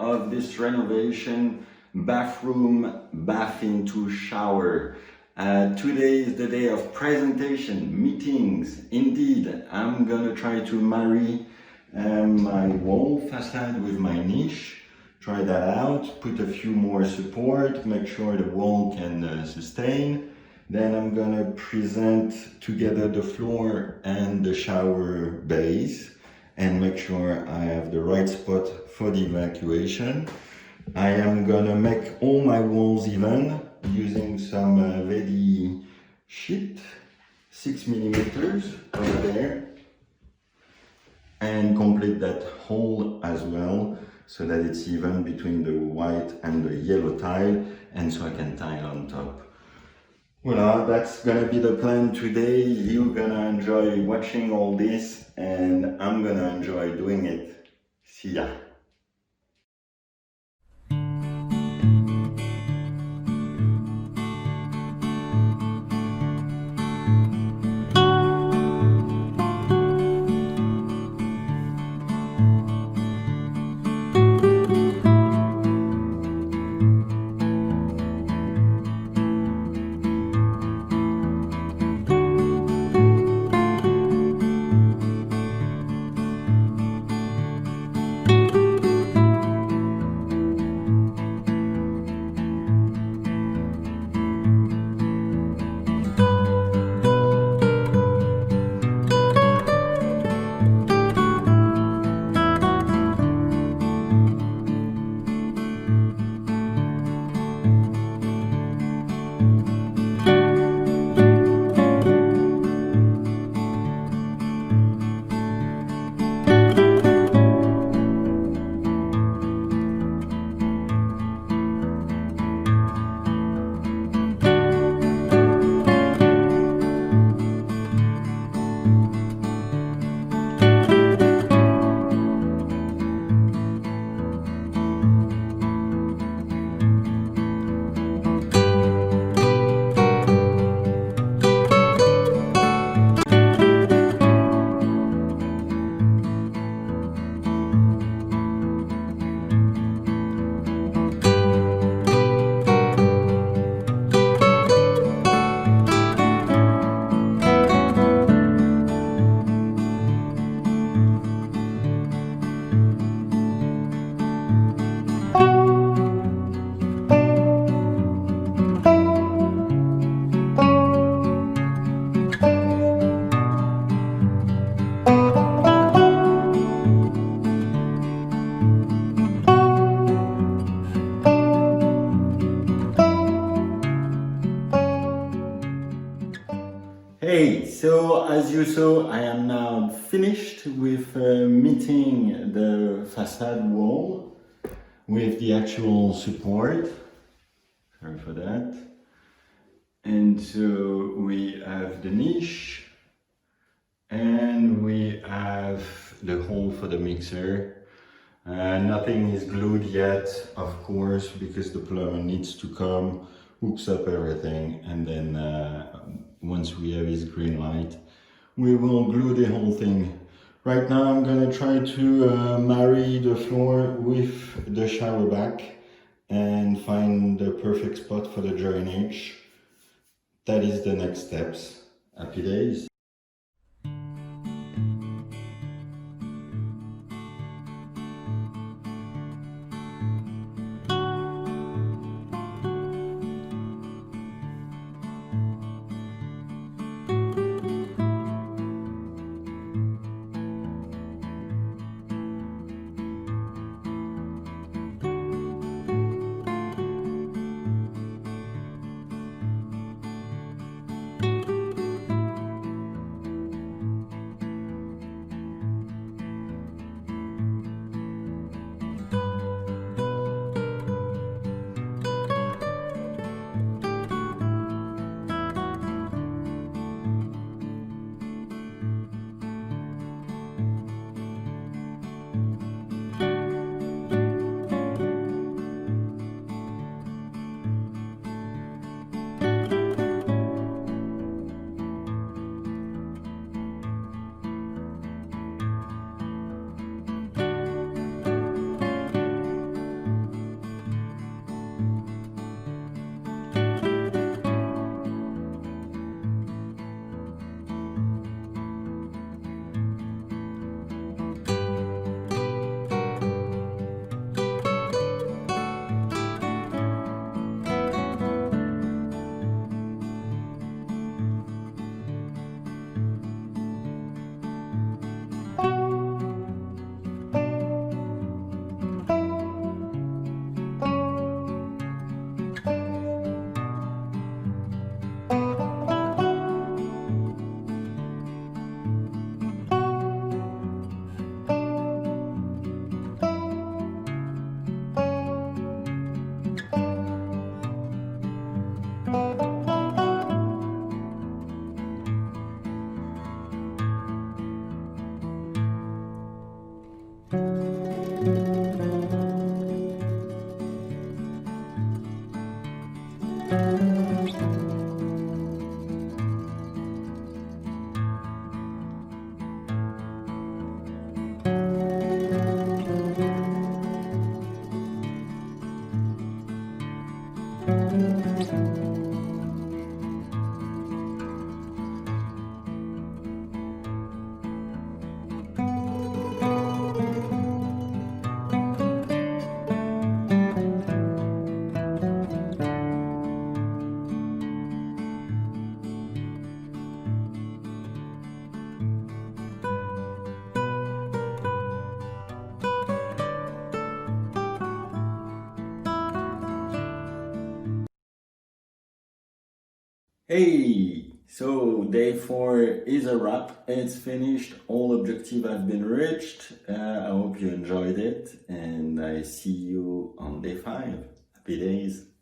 of this renovation, bathroom, bath into shower. Today is the day of presentation, meetings. Indeed, I'm gonna try to marry my wall facade with my niche. Try that out, put a few more support, make sure the wall can sustain. Then I'm gonna present together the floor and the shower base and make sure I have the right spot for the evacuation. I am gonna make all my walls even using some Ready sheet, 6mm over there, and complete that hole as well so that it's even between the white and the yellow tile, and so I can tile on top. Voilà, that's gonna be the plan today. You're gonna enjoy watching all this and I'm gonna enjoy doing it. See ya! Hey, so as you saw, I am now finished with meeting the facade wall with the actual support. Sorry for that. And so we have the niche and we have the hole for the mixer. Nothing is glued yet, of course, because the plumber needs to come, hooks up everything, and then once we have his green light, we will glue the whole thing. Right now I'm gonna try to marry the floor with the shower back and find the perfect spot for the drainage. That is the next steps. Happy days. Hey, so day 4 is a wrap. It's finished. All objectives have been reached. I hope you enjoyed it, and I see you on day 5. Happy days.